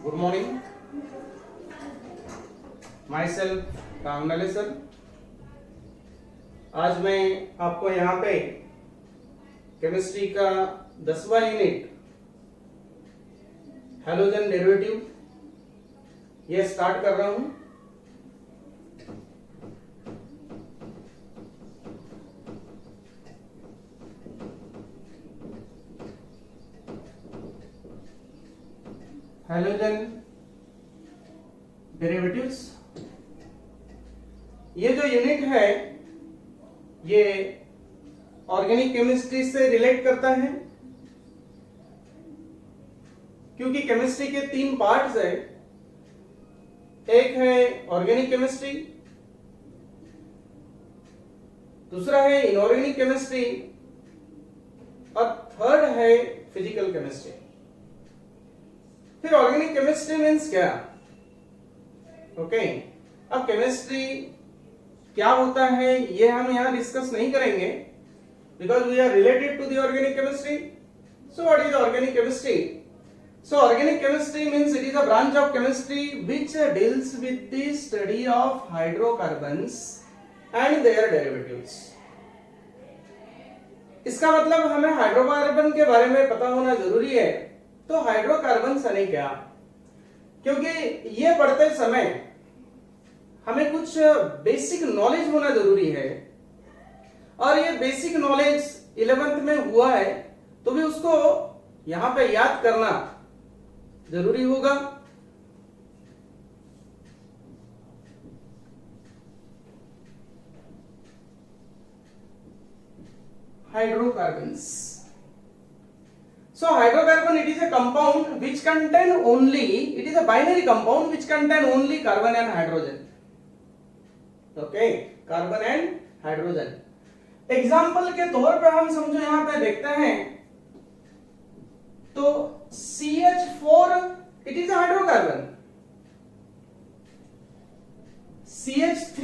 Good morning. Myself Ram नले sir. आज मैं आपको यहाँ पे केमिस्ट्री का 10वां यूनिट हैलोजन डेरिवेटिव ये स्टार्ट कर रहा हूं। हैलोजन डेरिवेटिव्स ये जो यूनिट है ये ऑर्गेनिक केमिस्ट्री से रिलेट करता है, क्योंकि केमिस्ट्री के 3 पार्ट्स है। एक है ऑर्गेनिक केमिस्ट्री, दूसरा है इनऑर्गेनिक केमिस्ट्री और थर्ड है फिजिकल केमिस्ट्री। फिर ऑर्गेनिक केमिस्ट्री मीन्स क्या? ओके, अब केमिस्ट्री क्या होता है ये हम यहां डिस्कस नहीं करेंगे, because we are related to the organic chemistry. So what is organic chemistry? So organic chemistry means it is a branch of chemistry which deals with the study of hydrocarbons and their derivatives. इसका मतलब हमें hydrocarbon के बारे में पता होना जरूरी है। तो हाइड्रोकार्बन्स यानी क्या? क्योंकि ये पढ़ते समय हमें कुछ बेसिक नॉलेज होना जरूरी है, और ये बेसिक नॉलेज 11th में हुआ है तो भी उसको यहां पे याद करना जरूरी होगा। Hydrocarbons. So hydrocarbon, it is a compound which contain only, it is a binary compound which contain only carbon and hydrogen. Okay, carbon and hydrogen. Example के तौर पे हम समझो यहां पे देखते हैं तो CH4 it is a hydrocarbon. CH3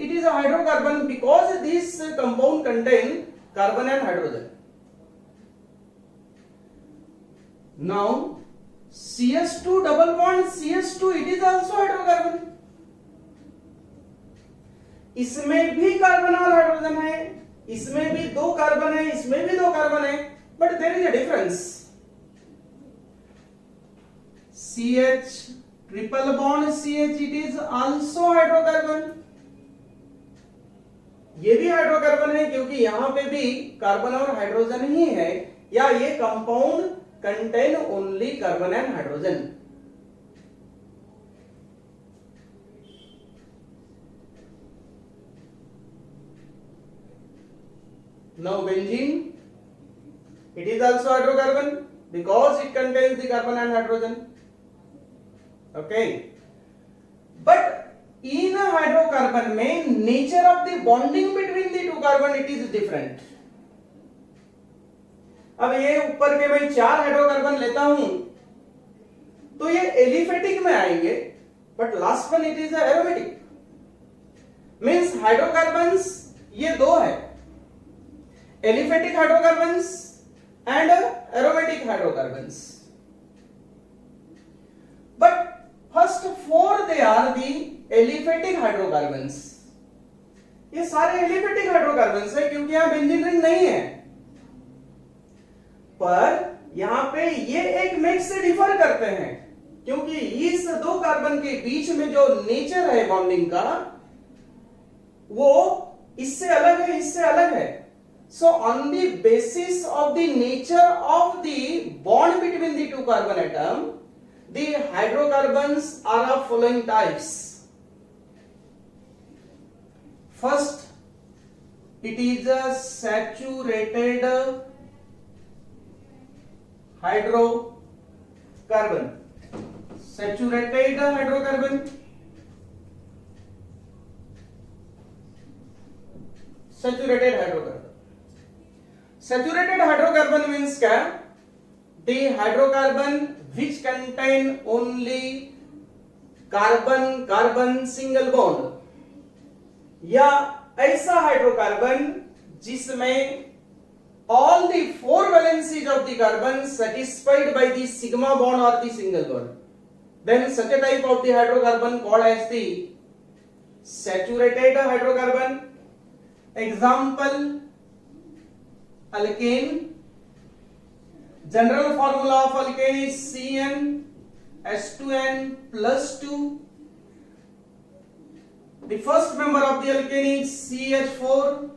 it is a hydrocarbon because this compound contain carbon and hydrogen. Now CH2 double bond CH2 it is also hydrocarbon. इसमें भी कार्बन और हाइड्रोजन है, इसमें भी 2 कार्बन है, इसमें भी 2 कार्बन है, but there is a difference. CH triple bond CH it is also hydrocarbon. ये भी हाइड्रोकार्बन है क्योंकि यहां पे भी कार्बन और हाइड्रोजन ही है, या ये compound contain only carbon and hydrogen. Now benzene, it is also hydrocarbon because it contains the carbon and hydrogen. Okay, but in a hydrocarbon में nature of the bonding between the 2 carbon it is different. अब ये ऊपर के मैं 4 hydrocarbon लेता हूं तो ये एलिफेटिक में आएंगे, but last one it is aromatic. Means hydrocarbons ये 2 है, aliphatic hydrocarbons and aromatic hydrocarbons, but first 4 they are the aliphatic hydrocarbons. ये सारे एलिफेटिक हाइड्रोकार्बन्स है क्योंकि यहां बेंजीन रिंग नहीं है, पर यहां पे ये एक मेच से डिफर करते हैं क्योंकि इस 2 कार्बन के बीच में जो नेचर है बॉन्डिंग का वो इससे अलग है, इससे अलग है। So on the basis of the nature of the bond between the 2 carbon atom the hydrocarbons are of following types. First it is a saturated hydrocarbon, saturated hydrocarbon, saturated hydrocarbon. Saturated hydrocarbon means क्या? The hydrocarbon which contain only carbon carbon single bond, या ऐसा hydrocarbon जिसमें all the four valencies of the carbon satisfied by the sigma bond or the single bond, then such a type of the hydrocarbon called as the saturated hydrocarbon. Example, alkane. General formula of alkane is CnH2n plus 2. The first member of the alkane is CH4.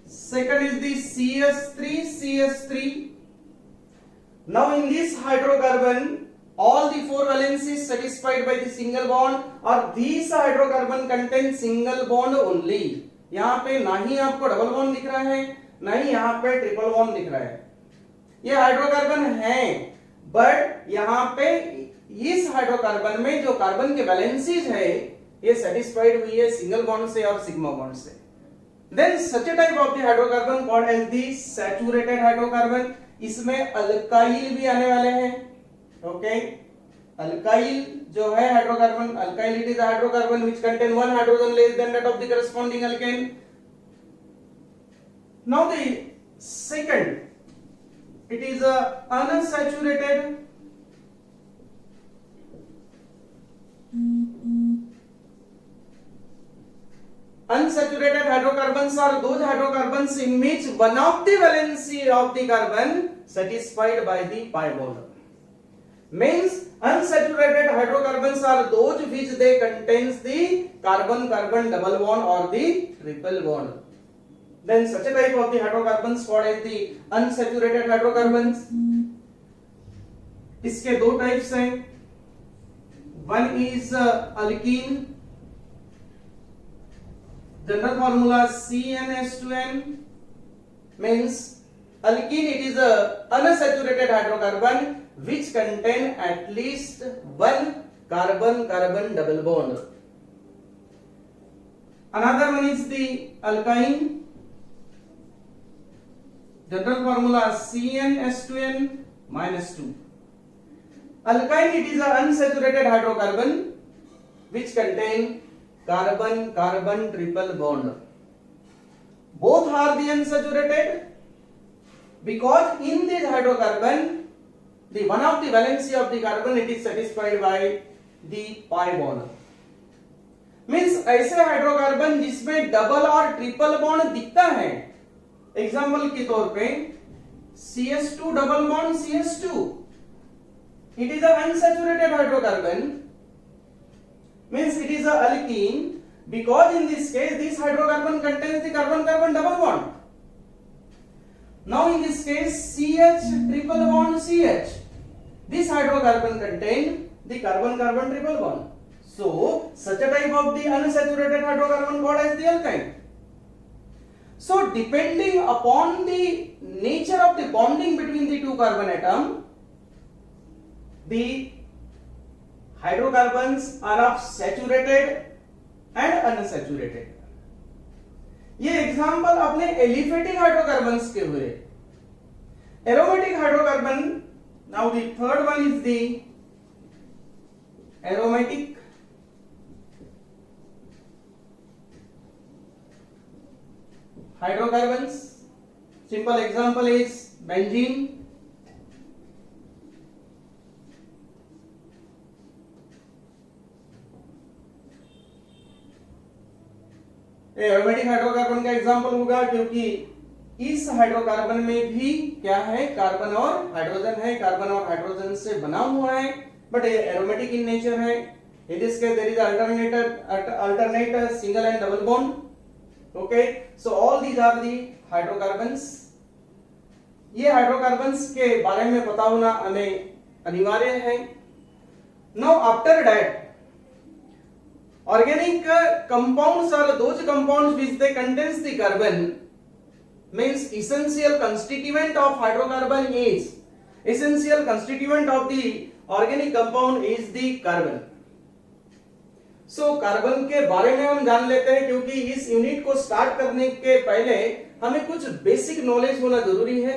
Second is the CH3. Now in this hydrocarbon, all the four valencies satisfied by the single bond, or these hydrocarbon contain single bond only. यहाँ पे ना ही आपको double bond दिख रहा है, ना ही यहाँ पे ट्रिपल बॉन्ड दिख रहा है. ये हाइड्रोकार्बन है, बट यहाँ पे इस हाइड्रोकार्बन में जो कार्बन के वैलेंसीज है ये सेटिस्फाइड हुई है सिंगल बॉन्ड से और सिग्मा बॉन्ड से. Then such a type of the hydrocarbon called as the saturated hydrocarbon. इसमें अल्काइल भी आने वाले हैं. ओके, अल्काइल जो है hydrocarbon, alkyl it is a hydrocarbon which contain one hydrogen less than that of the corresponding alkane. Now the second, it is a unsaturated. Unsaturated hydrocarbons are those hydrocarbons in which one of the valency of the carbon satisfied by the pi bond. Means unsaturated hydrocarbons are those which they contains the carbon-carbon double bond or the triple bond. Then such a type of the hydrocarbons called as the unsaturated hydrocarbons. इसके दो types हैं. One is alkene. General formula CnH2n. Means alkene, it is a unsaturated hydrocarbon which contain at least one carbon-carbon double bond. Another one is the alkyne. General formula CnH2n minus 2. Alkyne, it is a unsaturated hydrocarbon which contain carbon-carbon triple bond. Both are the unsaturated because in this hydrocarbon the one of the valency of the carbon it is satisfied by the pi bond. Means ऐसे hydrocarbon जिसमें double और triple bond दिखता है. Example के तौर पे CH2 double bond CH2, it is a unsaturated hydrocarbon. Means it is a alkene because in this case this hydrocarbon contains the carbon-carbon double bond. Now in this case CH triple bond CH, this hydrocarbon contain the carbon-carbon triple bond. So such a type of the unsaturated hydrocarbon called as the alkyne. So depending upon the nature of the bonding between the two carbon atom, the hydrocarbons are of saturated and unsaturated. ये example अपने aliphatic hydrocarbons के हुए. Aromatic hydrocarbon. Now the third one is the aromatic. hydrocarbons. Simple example is benzene. Aromatic hydrocarbon का example होगा क्योंकि इस hydrocarbon में भी क्या है, कार्बन और हाइड्रोजन है. कार्बन और हाइड्रोजन से बना हुआ है बट ये एरोमेटिक इन नेचर है. In this case there is alternate single and double bond. Okay, so all these are the hydrocarbons. ये हाइड्रोकार्बन्स के बारे में पता होना हमें अनिवार्य है. Now after that organic compounds are those compounds which they contains the carbon. Means essential constituent of hydrocarbon is, essential constituent of the organic compound is the carbon. So carbon के बारे में हम जान लेते हैं क्योंकि इस यूनिट को स्टार्ट करने के पहले हमें कुछ बेसिक नॉलेज होना जरूरी है.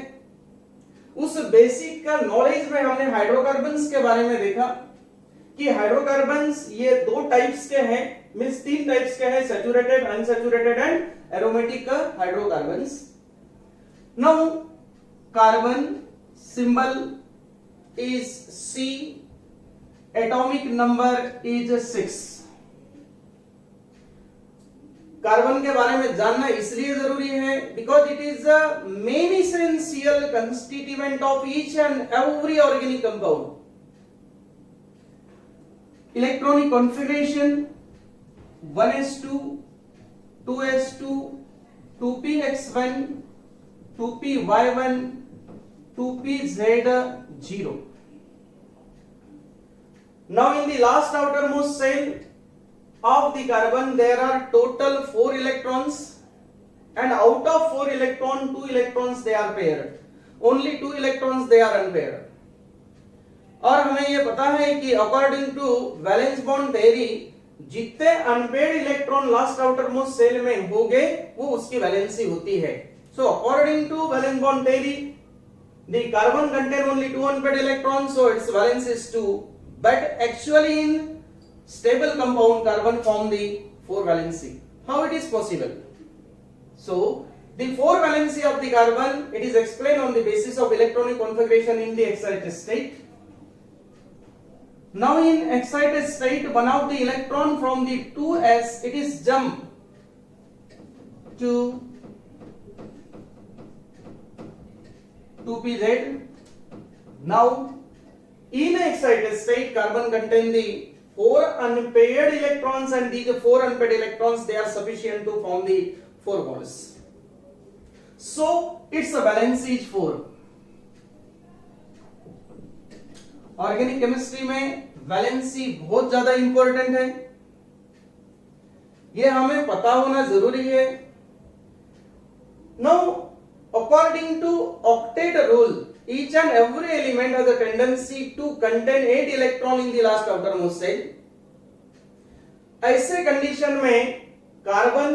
उस बेसिक का नॉलेज में हमने हाइड्रोकार्बन्स के बारे में देखा कि हाइड्रोकार्बन्स ये दो टाइप्स के हैं. मींस तीन टाइप्स के हैं, saturated, unsaturated and aromatic hydrocarbons. Now carbon symbol is C, atomic number is 6. Carbon के बारे में जानना इसलिए जरूरी है because it is the main essential constituent of each and every organic compound. Electronic configuration 1s2, 2s2, 2px1, 2py1, 2pz0. Now in the last outermost shell of the carbon there are total 4 electrons, and out of 4 electrons 2 electrons they are paired, only 2 electrons they are unpaired. और हमें ये पता है कि according to valence bond theory जितने unpaired electron last outermost shell में होंगे वो उसकी वैलेंसी होती है. So according to valence bond theory the carbon contain only 2 unpaired electrons, so its valence is 2, but actually in stable compound carbon form the 4 valency. How it is possible? So the 4 valency of the carbon, it is explained on the basis of electronic configuration in the excited state. Now in excited state, one of the electron from the 2s it is jump to 2pz. Now in excited state carbon contain the 4 unpaired electrons, and these 4 unpaired electrons they are sufficient to form the 4 bonds. So its valence is 4. Organic chemistry में valency बहुत ज्यादा important है, ये हमें पता होना जरूरी है. Now according to octet rule each and every element has a tendency to contain 8 electron in the last outermost shell. ऐसे कंडीशन में कार्बन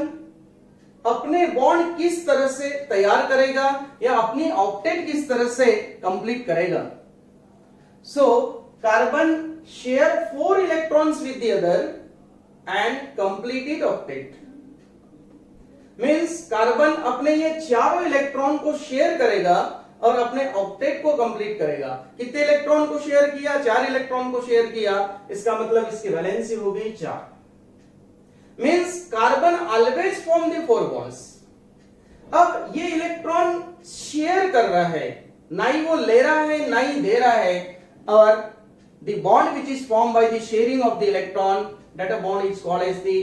अपने बॉन्ड किस तरह से तैयार करेगा या अपनी ऑक्टेट किस तरह से कंप्लीट करेगा. So carbon share 4 electrons with the other and completed octet. Means carbon अपने ये चारों इलेक्ट्रॉन को शेयर करेगा और अपने ऑक्टेट को कंप्लीट करेगा. कितने इलेक्ट्रॉन को शेयर किया? 4 इलेक्ट्रॉन को शेयर किया. इसका मतलब इसकी वैलेंसी हो गई 4. Means carbon always form the 4 bonds. अब ये इलेक्ट्रॉन शेयर कर रहा है, ना ही वो ले रहा है ना ही दे रहा है, और the bond which is form by the sharing of the electron, that a bond is called as the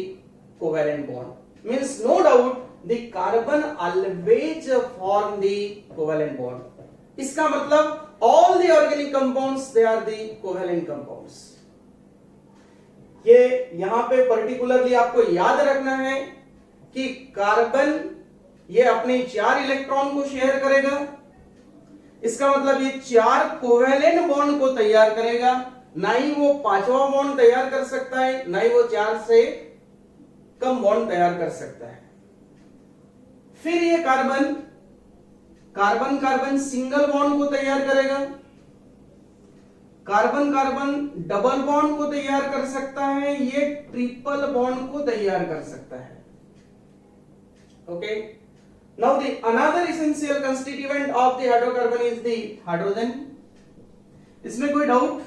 covalent bond. Means no doubt the carbon always form the covalent bond. इसका मतलब all the organic compounds they are the covalent compounds. ये यहां पे particularly आपको याद रखना है कि कार्बन ये अपने 4 इलेक्ट्रॉन को शेयर करेगा. इसका मतलब ये 4 कोवैलेंट बॉन्ड को तैयार करेगा, ना ही वो 5वां बॉन्ड तैयार कर सकता है, ना ही वो 4 से कम बॉन्ड तैयार कर सकता है. फिर ये carbon carbon carbon single bond को तैयार करेगा, कार्बन कार्बन डबल बॉन्ड को तैयार कर सकता है, ये ट्रिपल बॉन्ड को तैयार कर सकता है. Okay. Now the another essential constituent of the hydrocarbon is the hydrogen. इसमें कोई डाउट?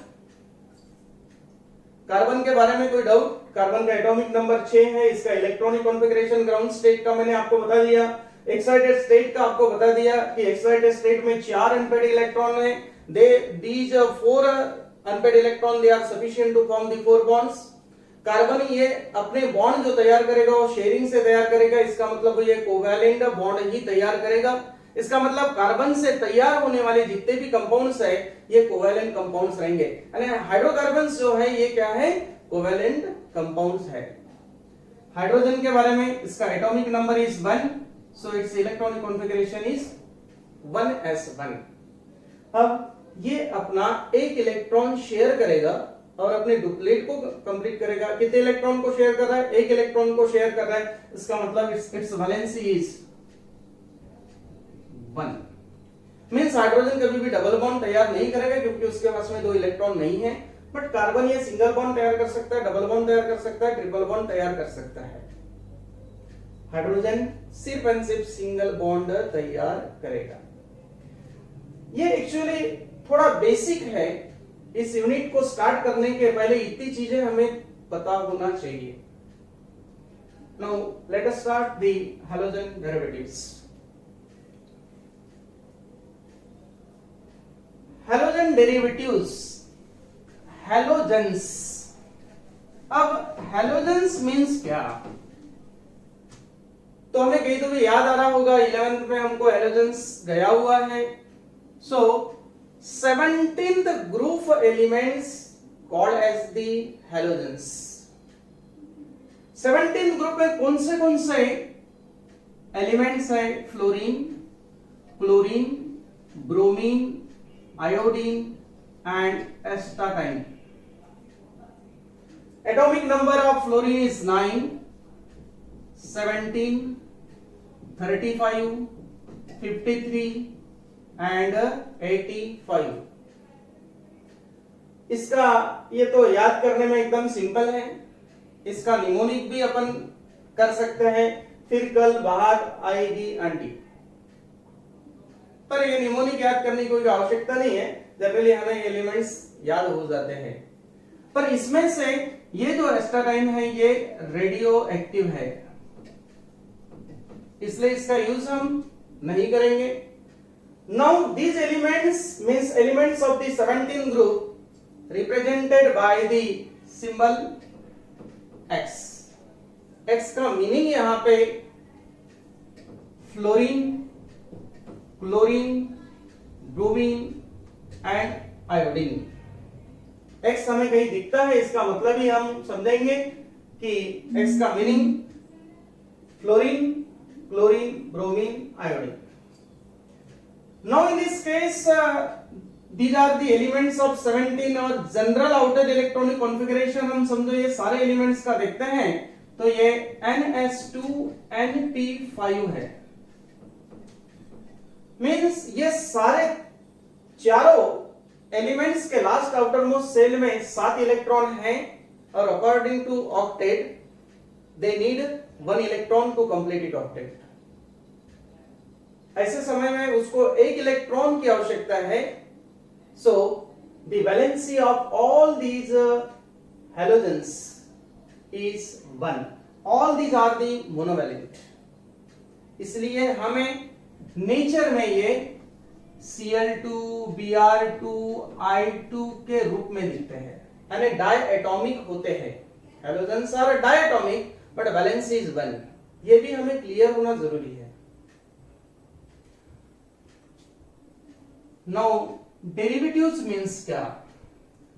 कार्बन के बारे में कोई डाउट? कार्बन का एटॉमिक नंबर 6 है. इसका इलेक्ट्रॉनिक कॉन्फ़िगरेशन ग्राउंड स्टेट का मैंने आपको बता दिया. एक्साइटेड स्टेट का आपको बता दिया कि एक्साइटेड स्टेट में 4 अनपेयर्ड इलेक्ट्रॉन है. these 4 unpaired electron they are sufficient to form the 4 bonds. Carbon ये अपने बॉन्ड जो तैयार करेगा वो शेयरिंग से तैयार करेगा. इसका मतलब ये कोवैलेंट बॉन्ड ही तैयार करेगा. इसका मतलब कार्बन से तैयार होने वाले जितने भी कंपाउंड्स है ये कोवैलेंट कंपाउंड्स रहेंगे. यानी हाइड्रोकार्बन्स जो है ये क्या है? कोवैलेंट कंपाउंड्स है. हाइड्रोजन के बारे में इसका atomic number is 1, so it's electronic configuration is 1s1. अब ये अपना एक इलेक्ट्रॉन शेयर करेगा और अपने डुप्लीट को कंप्लीट करेगा. कितने इलेक्ट्रॉन को शेयर कर रहा है? एक इलेक्ट्रॉन को शेयर कर रहा है. इसका मतलब it's valency is 1. Means hydrogen कभी भी डबल बॉन्ड तैयार नहीं करेगा क्योंकि उसके पास में 2 इलेक्ट्रॉन नहीं है. बट कार्बन ये सिंगल बॉन्ड तैयार कर सकता है, डबल बॉन्ड तैयार कर सकता है, ट्रिपल बॉन्ड तैयार कर सकता है. हाइड्रोजन सिर्फ एंड सिर्फ सिंगल बॉन्ड तैयार करेगा। ये एक्चुअली थोड़ा बेसिक है, इस यूनिट को स्टार्ट करने के पहले इतनी चीजें हमें पता होना चाहिए। Now let us start the halogen derivatives. Halogen derivatives, halogens. अब हैलोजेंस मींस क्या? तो हमें कहीं तो भी याद आ रहा होगा 11th में हमको हैलोजेंस गया हुआ है। सो 17th group elements called as the halogens। 17th group में कौन से एलिमेंट्स है? Fluorine, chlorine, bromine, iodine and एस्टाटाइन। Atomic number of fluorine is 9, 17, 35, 53 and 85। इसका ये तो याद करने में एकदम सिंपल है। इसका निमोनिक भी अपन कर सकते हैं, फिर कल बाहर आएगी आंटी। पर ये निमोनिक याद करने की कोई आवश्यकता नहीं है, जनरली हमें एलिमेंट्स याद हो जाते हैं। पर इसमें से ये जो एस्टाटाइन है ये रेडियो एक्टिव है, इसलिए इसका यूज हम नहीं करेंगे। Now these elements means elements of the 17th group represented by the symbol X। X का मीनिंग यहां पे fluorine, chlorine, bromine and iodine. X हमें कहीं दिखता है, इसका मतलब ही हम समझेंगे कि X का meaning fluorine, chlorine, bromine, iodine. Now in this case these are the elements of 17 और जनरल आउटर इलेक्ट्रॉनिक कॉन्फ़िगरेशन हम समझो ये सारे एलिमेंट्स का देखते हैं तो ये NS2Np5 है। मींस ये सारे चारों एलिमेंट्स के लास्ट आउटर मोस्ट सेल में 7 इलेक्ट्रॉन हैं और according to octet they need 1 electron to complete it octet. ऐसे समय में उसको 1 इलेक्ट्रॉन की आवश्यकता है। So the valency of all these halogens is 1। All these are the monovalent, इसलिए हमें नेचर में ये Cl2, Br2, I2 के रूप में दिखते हैं, यानी डायएटॉमिक होते हैं। Halogens are diatomic but valency is 1। ये भी हमें क्लियर होना जरूरी है। Now derivatives means क्या?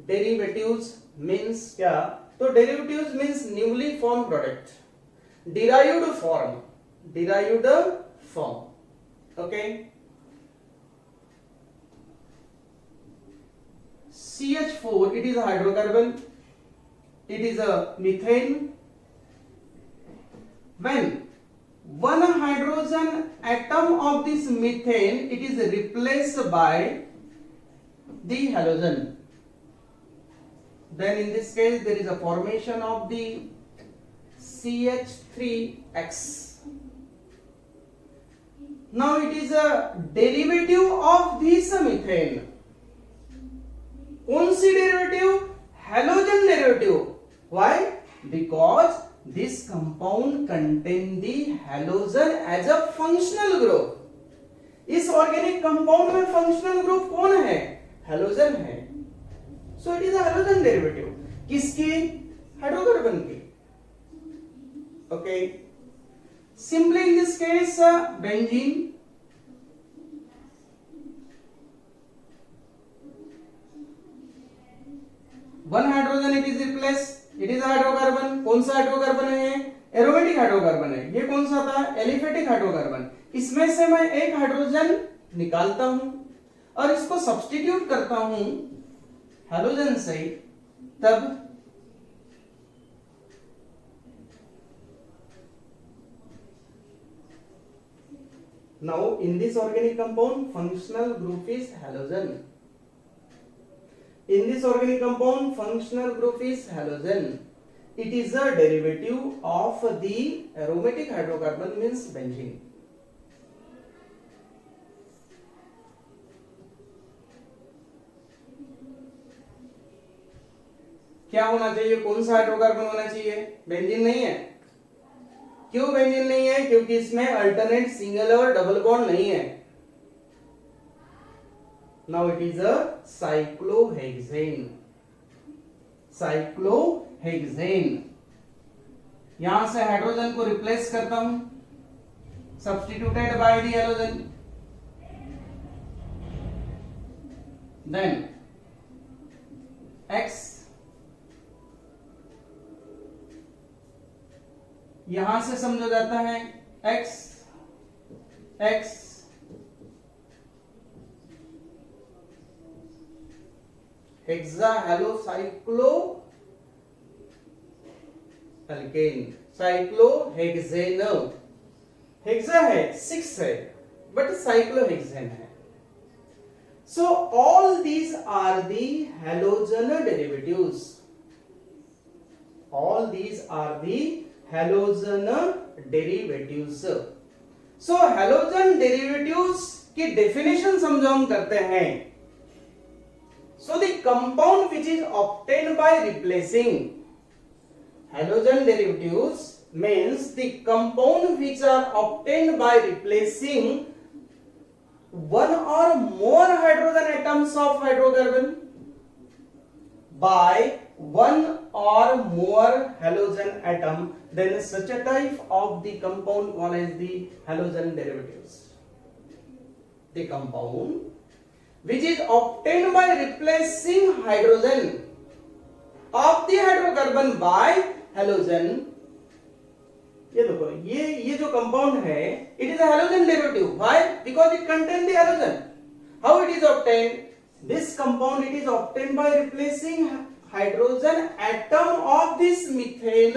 Derivatives means क्या? तो derivatives means newly formed product, derived form, derived form. Okay. CH4 it is a hydrocarbon, it is a methane. When one hydrogen atom of this methane it is replaced by the halogen, then in this case there is a formation of the CH3X. Now it is a derivative of this methane। कौन सी derivative? Halogen derivative. Why? Because this compound contain the halogen as a functional group। इस organic compound में functional group कौन है? Halogen है। So it is a halogen derivative. किसकी? Hydrocarbon की। Okay, simply in this case benzene, one hydrogen it is replace, it is hydrocarbon. कौन सा hydrocarbon है? एरोमेटिक हाइड्रोकार्बन है। ये कौन सा था? Aliphatic hydrocarbon. इसमें से मैं एक हाइड्रोजन निकालता हूं और इसको सब्स्टिट्यूट करता हूं हैलोजन से, तब now in this organic compound functional group is halogen। in this organic compound functional group is halogen। It is a derivative of the aromatic hydrocarbon means benzene. क्या होना चाहिए, कौन सा हाइड्रोकार्बन होना चाहिए? बेंजीन नहीं है। क्यों बेंजीन नहीं है? क्योंकि इसमें अल्टरनेट सिंगल और डबल बॉन्ड नहीं है। Now it is a cyclohexane. Cyclohexane, यहां से हाइड्रोजन को रिप्लेस करता हूं, substituted by the halogen, then X, यहां से समझा जाता है X X hexahalocyclo alkane, cyclohexane. Hexa है 6 है बट साइक्लोहेक्सेन है। So all these are the halogen derivatives. All these are the halogen derivatives. So halogen derivatives की definition समझो हम करते हैं। So the compound which is obtained by replacing, halogen derivatives means the compound which are obtained by replacing one or more hydrogen atoms of hydrocarbon by one or more halogen atom, then such a type of the compound called as the halogen derivatives. The compound which is obtained by replacing hydrogen of the hydrocarbon by halogen, ये देखो, ये जो compound है, it is a halogen derivative. Why? Because it contain the halogen. How it is obtained? This compound it is obtained by replacing hydrogen atom of this methane.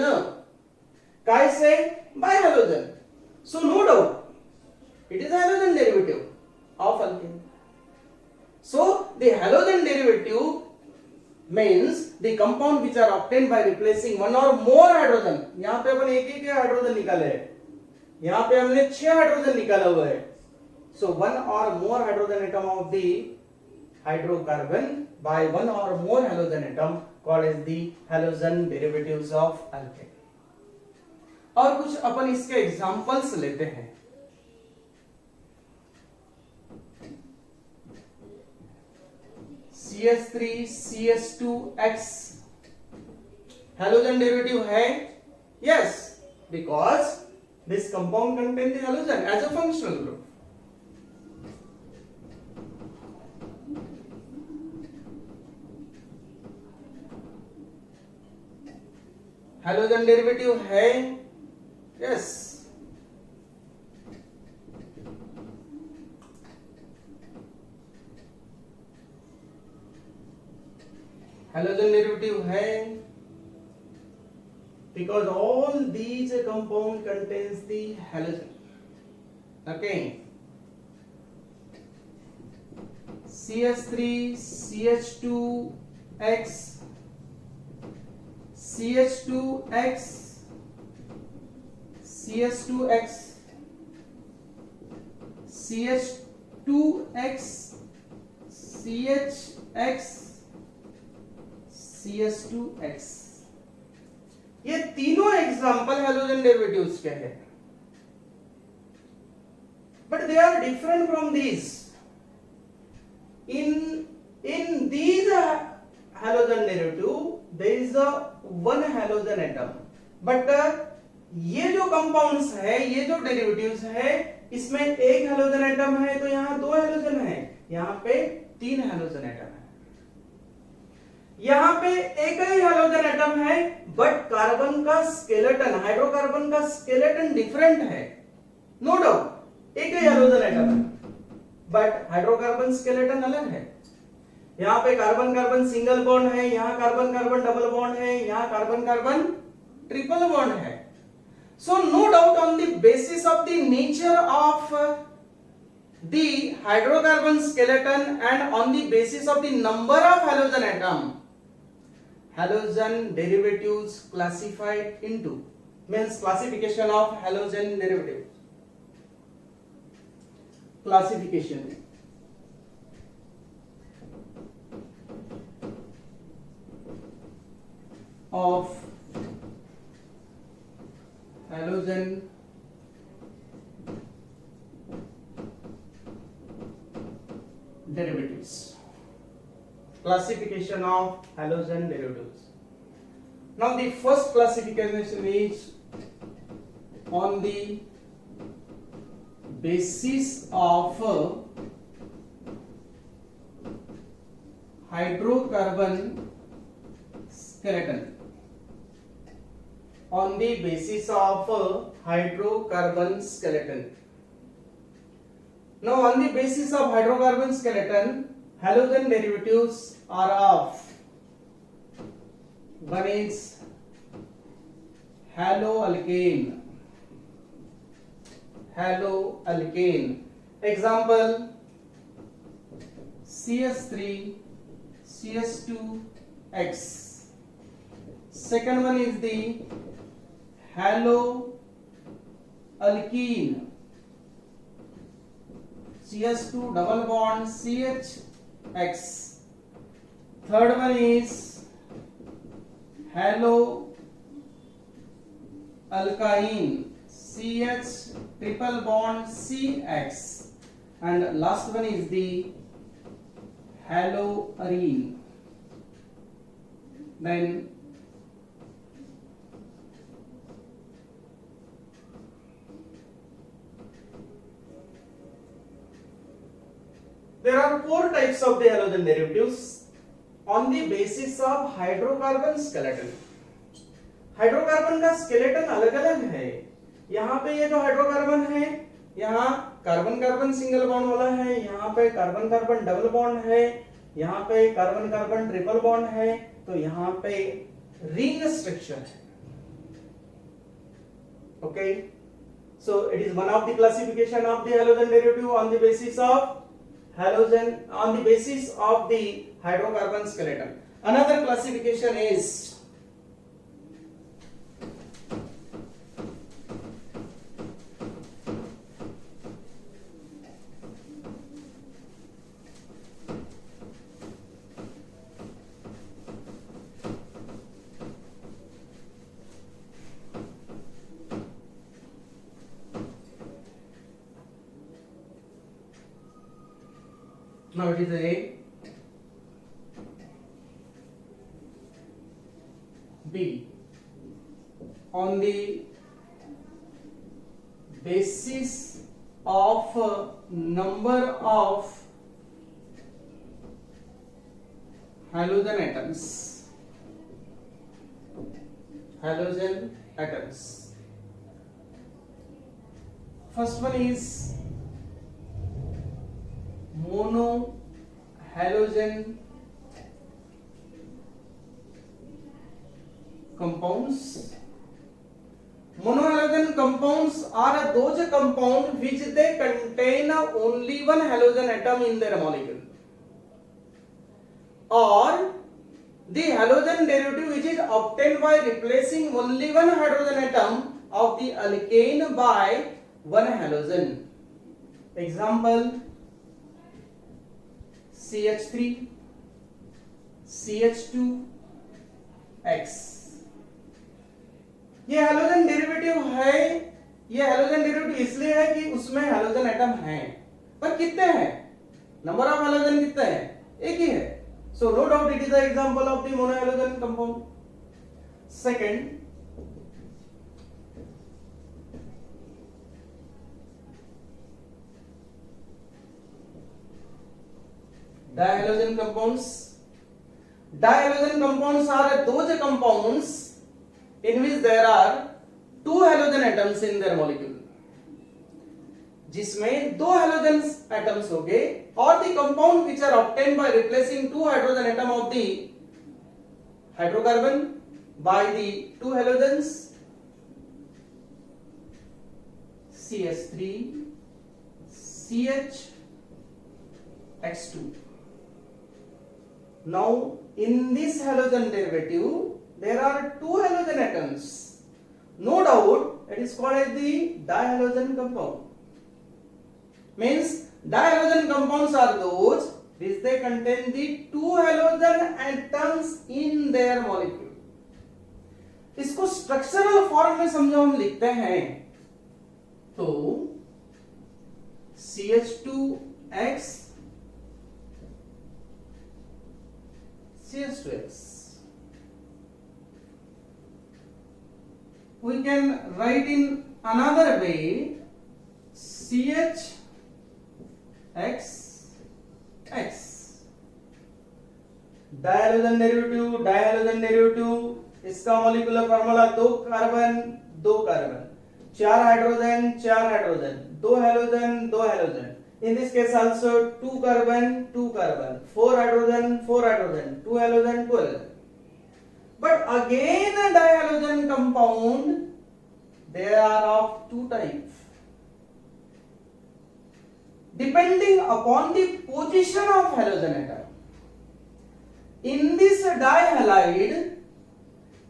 कैसे? By halogen. So no doubt it is a halogen derivative of alkane. So the halogen derivative means the compound which are obtained by replacing one or more hydrogen। यहां पे अपन एक hydrogen निकाले हैं, यहां पे हमने 6 hydrogen निकाला हुआ है। so one or more hydrogen atom of the hydrocarbon by one or more halogen atom called as the halogen derivatives of alkane। और कुछ अपन इसके एग्जांपल्स लेते हैं। CH3 CH2X halogen derivative है? Yes, because this compound contains the halogen as a functional group। halogen derivative है? Yes। halogen derivative है because all these compound contains the halogen। okay, CH3 CH2X CH2X CH2X CH2X CHX CH2X, ये तीनों example halogen derivatives के हैं, but they are different from these। in these halogen derivative there is a one halogen atom, but ये जो compounds है, ये जो derivatives है, इसमें एक हैलोजन एटम है तो यहाँ 2 हैलोजन है, यहाँ पे 3 हैलोजन एटम है। यहां पे एक ही हैलोजन एटम है बट कार्बन का स्केलेटन, हाइड्रोकार्बन का स्केलेटन डिफरेंट है। नो डाउट एक ही हैलोजन एटम है बट हाइड्रोकार्बन स्केलेटन अलग है। यहां पे कार्बन कार्बन सिंगल बॉन्ड है, यहां कार्बन कार्बन डबल बॉन्ड है, यहां कार्बन कार्बन ट्रिपल बॉन्ड है। So no doubt on the basis of the nature of the hydrocarbon skeleton and on the basis of the number of halogen atom, halogen derivatives classified into, means classification of halogen derivatives. Classification of halogen derivatives. Classification of halogen derivatives. Now the first classification is on the basis of hydrocarbon skeleton. On the basis of hydrocarbon skeleton. Now on the basis of hydrocarbon skeleton, halogen derivatives are of, one is haloalkane. Haloalkane. Example, CH3 CH2X. Second one is the haloalkene. CH2 double bond CHX. Third one is haloalkyne. CH triple bond CX. And last one is the haloarine. Then there are four types of the halogen derivatives on the basis of hydrocarbon skeleton. Hydrocarbon का skeleton अलग अलग है. यहाँ पे ये जो hydrocarbon है, यहाँ कार्बन कार्बन सिंगल बॉन्ड वाला है, यहाँ पे कार्बन कार्बन डबल बॉन्ड है, यहाँ पे कार्बन कार्बन ट्रिपल बॉन्ड है, तो यहाँ पे रिंग स्ट्रक्चर है. Okay, so it is one of the classification of the halogen derivative on the basis of halogen, on the basis of the hydrocarbon skeleton. Another classification is now it is A, B. On the basis of number of halogen atoms. Halogen atoms. First one is monohalogen compounds. Monohalogen compounds are those compounds which they contain only one halogen atom in their molecule, or the halogen derivative which is obtained by replacing only one hydrogen atom of the alkane by one halogen. Example, CH3 CH2X. ये halogen derivative है. ये halogen derivative इसलिए है कि उसमें halogen atom है, पर कितने हैं? नंबर ऑफ हैलोजन कितने हैं? एक ही है. So no doubt it is the example of the monohalogen compound. Second, dihalogen compounds. Dihalogen compounds are those compounds in which there are two halogen atoms in their molecule, जिसमें दो halogen atoms हो गए, और the compound which are obtained by replacing two hydrogen atom of the hydrocarbon by the two halogens CH3 CHX2. Now in this halogen derivative there are two halogen atoms. No doubt it is called as the dihalogen compound. Means dihalogen compounds are those which they contain the two halogen atoms in their molecule. इसको structural form में समझो, हम लिखते हैं तो CH2X CH2X. We can write in another way CHX X. Dihalogen derivative इसका molecular formula 2 carbon 2 carbon, 4 hydrogen 4 hydrogen, 2 hydrogen 2 hydrogen. In this case also 2 carbon 2 carbon, 4 hydrogen 4 hydrogen, 2 halogen 2 halogen. But again a dihalogen compound, they are of two types. Depending upon the position of halogen atom. In this dihalide,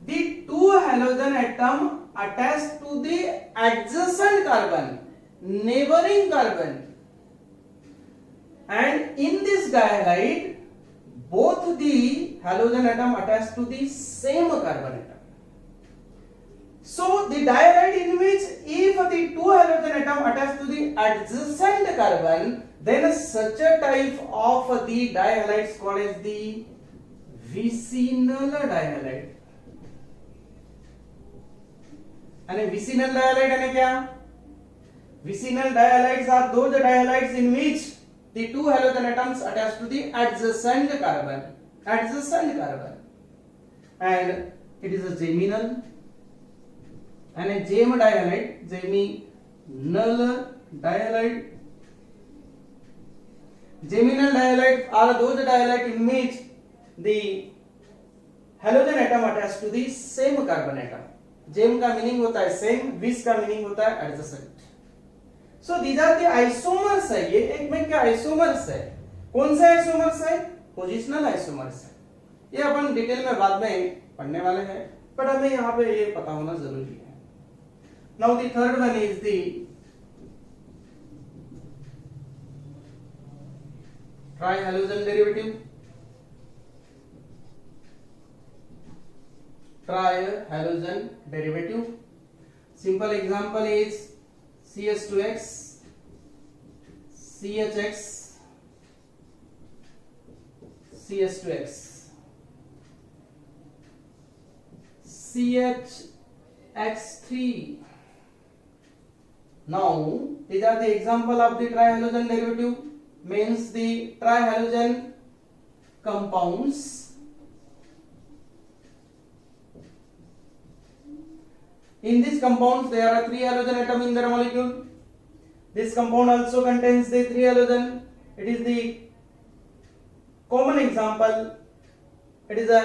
the two halogen atom attached to the adjacent carbon, neighboring carbon. And in this dihalide, both the halogen atom attached to the same carbon atom. So the dihalide in which if the two halogen atom attached to the adjacent carbon, then such a type of the dihalide is called as the vicinal dihalide. And vicinal dihalide है क्या? Vicinal dihalides are those dihalides in which the two halogen atoms attached to the adjacent carbon, and it is a geminal. And a geminal dihalide. Geminal dihalides are those dihalides in which the halogen atom attached to the same carbon atom. Gem का meaning होता है same, विस का meaning होता है adjacent. So these are the isomers है, ये एक में क्या isomers है. कौन सा isomers है? पोजिशनल isomers है. ये अपन डिटेल में बाद में पढ़ने वाले हैं, पर हमें यहाँ पे ये पता होना जरूरी है. Now the third one is the trihalogen derivative. Trihalogen derivative. Simple example is CH2X, CHX, CH2X, CHX3. Now these are the example of the trihalogen derivative, means the trihalogen compounds. In these compounds there are 3 halogen atom in their molecule. This compound also contains the 3 halogen. It is the common example. It is a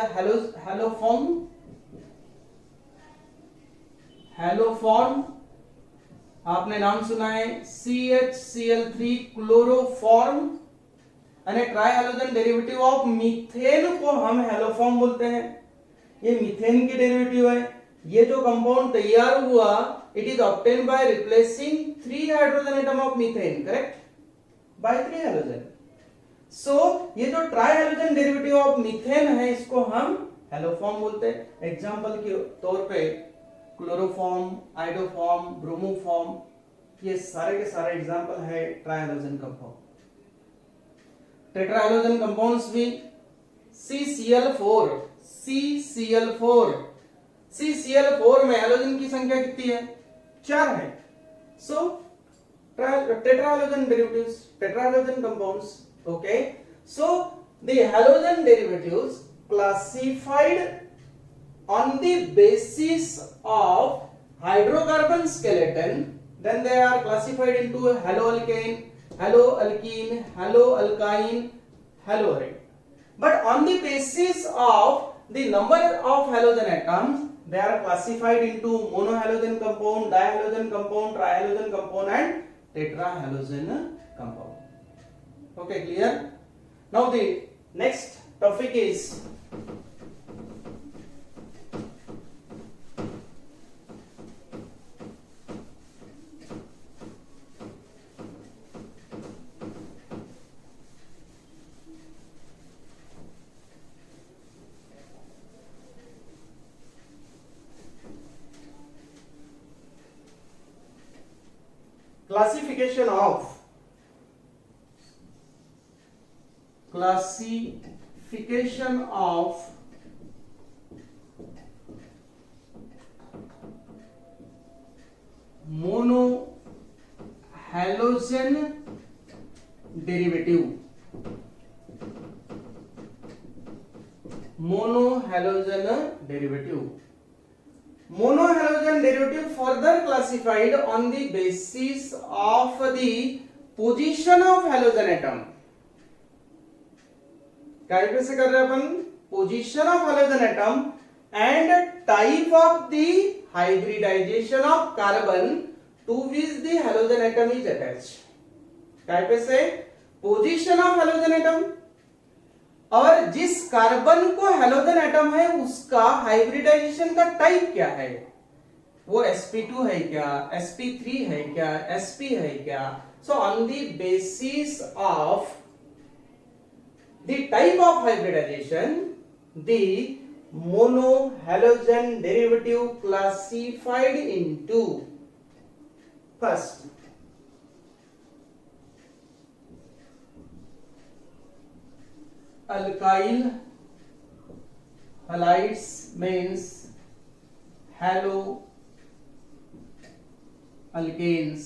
haloform. आपने नाम सुना है CHCl3 chloroform. यानी ट्राइहैलोजन derivative of methane को हम haloform बोलते हैं. ये मीथेन की डेरिवेटिव है. ये जो कंपाउंड तैयार हुआ, it is obtain by replacing 3 hydrogen atom of methane, correct, by 3 hydrogen. So ये जो ट्राइहैलोजन डेरिवेटिव ऑफ मीथेन है, इसको हम हैलोफॉर्म बोलते हैं. एग्जांपल के तौर पे क्लोरोफॉर्म, आइडोफॉर्म, ब्रोमोफॉर्म, ये सारे के सारे एग्जांपल है ट्राइहैलोजन कंपाउंड. टेट्राहैलोजन कंपाउंड्स भी CCl4 में हैलोजन की संख्या कितनी है? 4 है. सो tetrahalogen derivatives, tetrahalogen compounds. Okay, so the halogen derivatives classified on the basis of hydrocarbon skeleton, then they are classified into haloalkane, haloalkene, haloalkyne, haloaride. But on the basis of the number of halogen atoms, they are classified into monohalogen compound, dihalogen compound, trihalogen compound and tetrahalogen compound. Okay, clear? Now the next topic is classification of monohalogen derivative. Monohalogen derivative further classified on the basis of the position of halogen atom. काय कैसे कर रहे हैं अपन? Position of halogen atom and type of the hybridization of carbon to which the halogen atom is attached. काय कैसे? Position of halogen atom और जिस कार्बन को हैलोजन एटम है उसका हाइब्रिडाइजेशन का टाइप क्या है? वो sp2 है क्या, sp3 है क्या, sp है क्या? So on the basis of the type of hybridization, the monohalogen derivative classified into first alkyl halides means haloalkanes.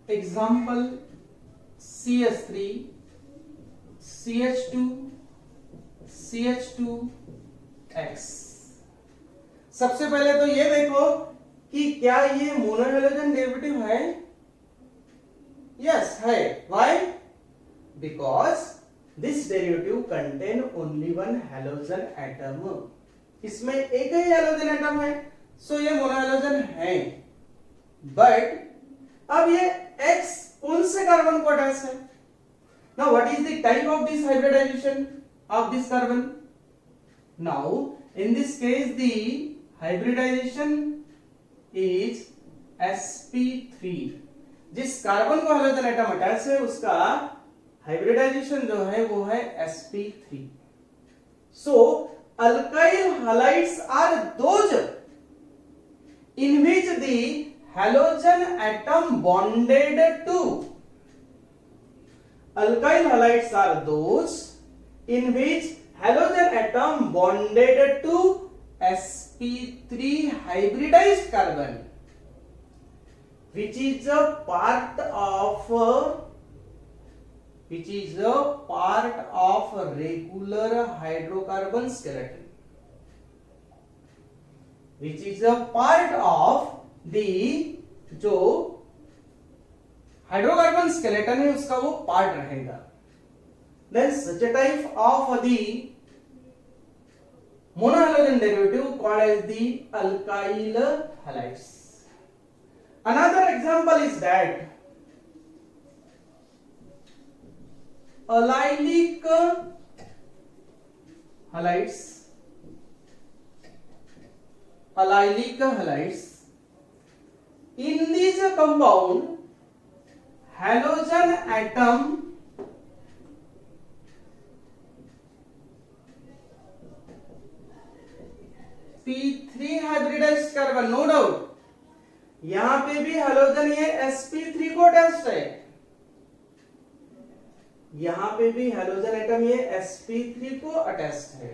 Example CH3 CH2 CH2X. सबसे पहले तो ये देखो कि क्या ये मोनोहैलोजन डेरिवेटिव है? यस है. Why? Because this derivative contain only one halogen atom. इसमें एक ही हैलोजन एटम है, सो ये मोनोहैलोजन है. बट अब ये X कौन से कार्बन को अटैच है? Now what is the type of this hybridisation of this carbon? Now in this case the hybridisation is sp3. जिस कार्बन को हैलोजन एटम अटैच है उसका हाइब्रिडाइजेशन जो है वो है sp3. So alkyl halides are those in which the halogen atom bonded to. Alkyl halides are those in which halogen atom bonded to sp3 hybridized carbon, which is a part of regular hydrocarbon skeleton. Which is a part of the जो hydrocarbon skeleton है उसका वो part रहेगा. Then such a type of the monohalogen derivative called as the alkyl halides. Another example is that allylic halides. In this compound, halogen atom p3 hybridized carbon, no doubt. यहां पे भी halogen ये sp3 को attached है. यहां पे भी halogen atom ये sp3 को अटैच्ड है.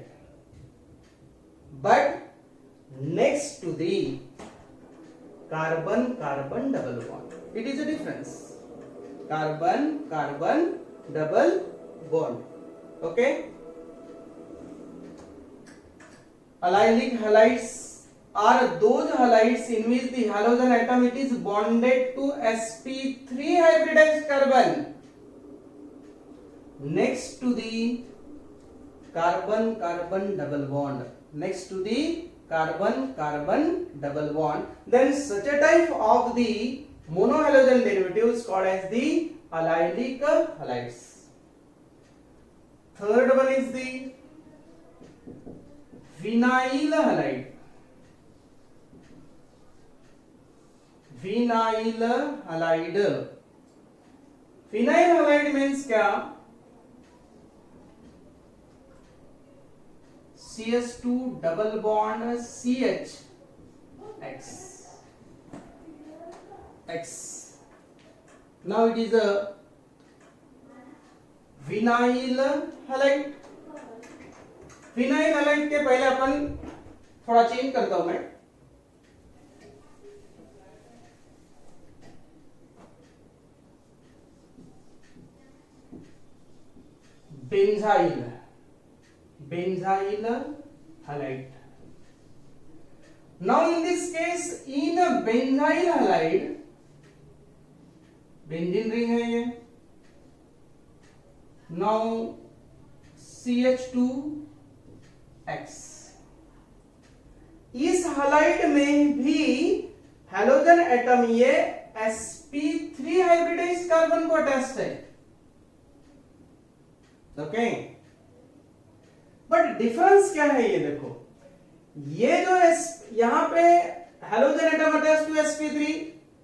But next to the carbon double bond, it is a difference. Carbon double bond. Okay. Allylic halides are those halides in which the halogen atom it is bonded to sp3 hybridized carbon next to the carbon double bond. Next to the carbon double bond, then such a type of the monohalogen derivative is called as the allylic halides. Third one is the vinyl halide. Vinyl halide. Vinyl halide means क्या? CH2 double bond CH X. Now it is a vinyl halide. Vinyl halide के पहले अपन थोड़ा change करता हूं मैं. Benzyl halide. Now in this case, in a benzyl halide, benzene ring है ये. Now CH2X. इस हाइलाइड में भी हैलोजन एटम ये sp3 हाइब्रिडाइज्ड कार्बन को अटैच्ड है. ओके, बट डिफरेंस क्या है ये देखो. ये जो यहां पे halogen atom attached to sp3,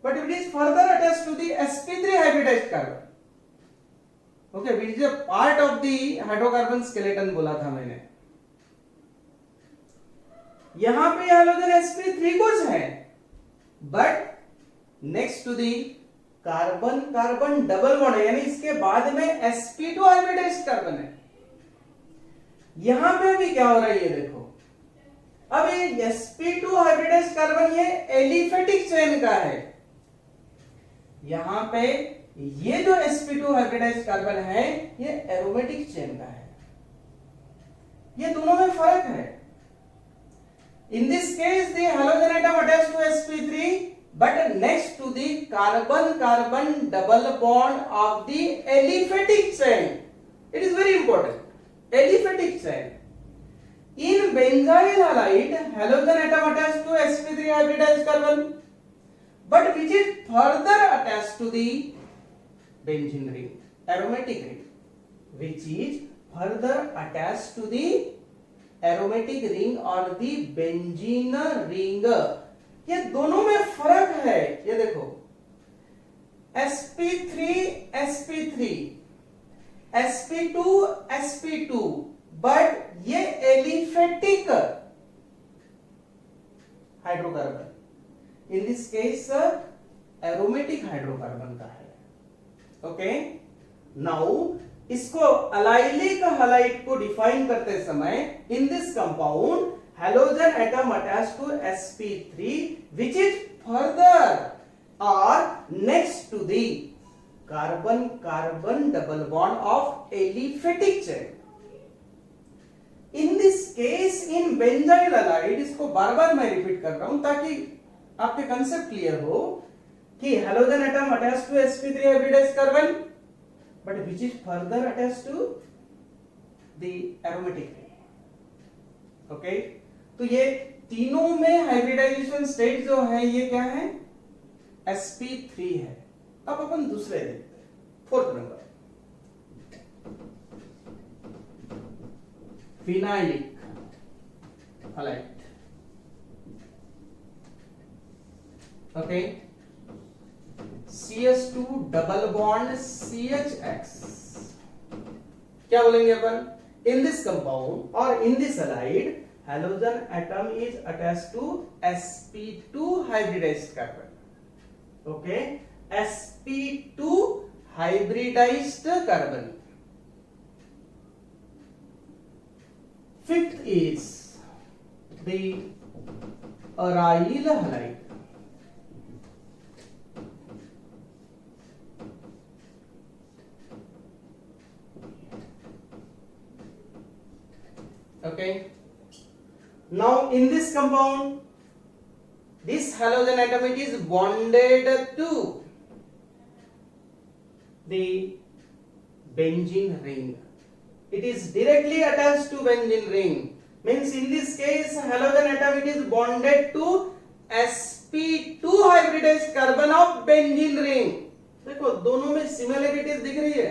but it is further attached to the sp3 hybridized carbon. Okay, which is a part of the hydrocarbon skeleton बोला था मैंने. यहां पे हैलोजन sp3 कुछ है, but next to the carbon carbon double bond है, यानी इसके बाद में sp2 hybridized कार्बन है. यहां पे भी क्या हो रहा है ये देखो. अब ये sp2 hybridized कार्बन ये एलिफेटिक चेन का है. यहां पे ये जो sp2 हाइब्रिडाइज्ड कार्बन है ये एरोमेटिक चेन का है. ये दोनों में फर्क है. In this case, the halogen atom attached to sp3, but next to the carbon-carbon double bond of the aliphatic chain. It is very important. Aliphatic chain. In benzyl halide, halogen atom attached to sp3 hybridized carbon, but which is further attached to the benzene ring, aromatic ring, which is further attached to the aromatic ring और दी benzene ring. ये दोनों में फर्क है. ये देखो sp3 sp3 sp2 sp2, but ये aliphatic hydrocarbon, in this case aromatic hydrocarbon का है. ओके, नाउ इसको अलाइलिक हैलाइड को डिफाइन करते समय in this compound halogen atom attached to sp3 which is further or next to the carbon carbon double bond of aliphatic chain. In this case in benzyl halide, इसको बार बार मैं repeat कर रहा हूं ताकि आपके कंसेप्ट क्लियर हो कि halogen atom attached to sp3 hybridised carbon, but which is further attached to the aromatic ring. Okay, तो ये तीनों में हाइब्रिडाइजेशन स्टेट जो है ये क्या है? sp3 है. अब अपन दूसरे देखते हैं. Fourth number phenylic halide. Okay, CH2 double bond CHX. क्या बोलेंगे अपन? In this compound or in this halide, halogen atom is attached to sp2 hybridized carbon. Okay, sp2 hybridized carbon. Fifth is the aryl halide. Okay, now in this compound, this halogen atom it is bonded to the benzene ring. It is directly attached to benzene ring. Means in this case halogen atom it is bonded to sp sp2 hybridised carbon of benzene ring. देखो दोनों में similarities दिख रही है।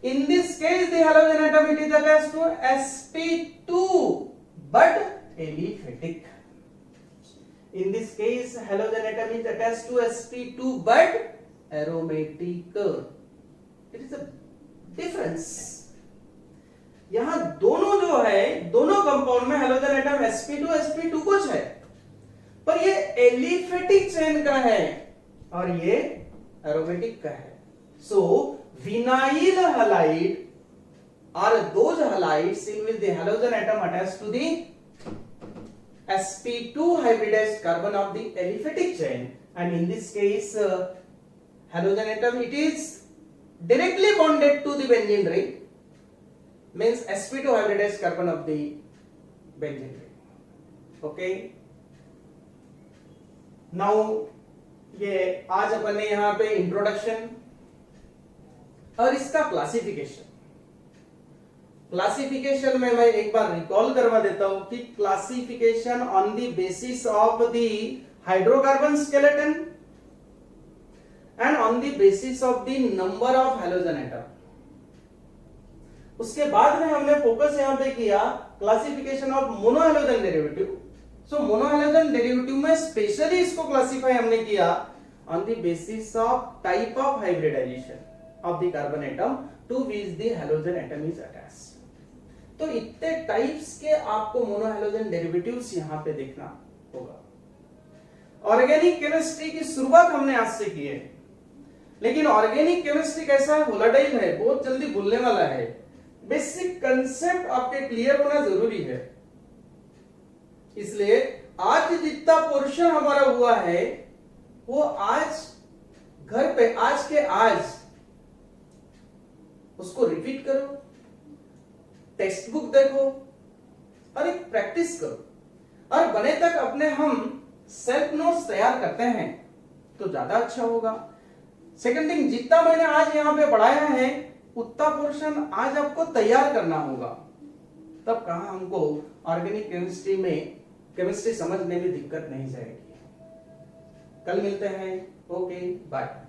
In this case, the halogen atom it is attached to sp2 but aliphatic. In this case, halogen atom is attached to sp2 but aromatic. It is a difference. यहां दोनों जो है, दोनों कंपाउंड में हेलोजन एटम sp2 कुछ है, पर ये एलिफेटिक चेन का है और ये एरोमेटिक का है। सो vinyl halide are those halides in which the halogen atom attached to the sp2 hybridized carbon of the aliphatic chain, and in this case halogen atom it is directly bonded to the benzene ring, means sp2 hybridized carbon of the benzene ring. Okay, now ये आज अपन ने यहां पे introduction और इसका classification में मैं एक बार रिकॉल करवा देता हूं कि classification on the basis of the hydrocarbon skeleton and on the basis of the number of halogen atom. उसके बाद में हमने फोकस यहां पे किया classification of monohalogen derivative. So monohalogen derivative में स्पेशली इसको क्लासिफाई हमने किया on the basis of type of hybridisation of the carbon atom to which the halogen atom is attached। तो इतने टाइप्स के आपको मोनोहैलोजन डेरिवेटिव्स यहां पे देखना होगा। ऑर्गेनिक केमिस्ट्री की शुरुआत हमने आज से की है, लेकिन ऑर्गेनिक केमिस्ट्री कैसा है, वोलेटाइल है, बहुत जल्दी भूलने वाला है। बेसिक कंसेप्ट आपके क्लियर होना जरूरी है। इसलिए आज जितना पोर्शन हमारा हुआ है वो आज घर पे आज के आज उसको रिपीट करो, टेक्स्ट बुक देखो और एक प्रैक्टिस करो, और बने तक अपने हम सेल्फ नोट्स तैयार करते हैं तो ज्यादा अच्छा होगा। सेकंड थिंग, जितना मैंने आज यहां पे पढ़ाया है उतना पोर्शन आज आपको तैयार करना होगा, तब कहां हमको ऑर्गेनिक केमिस्ट्री में केमिस्ट्री समझने में दिक्कत नहीं जाएगी। कल मिलते हैं। Okay, bye.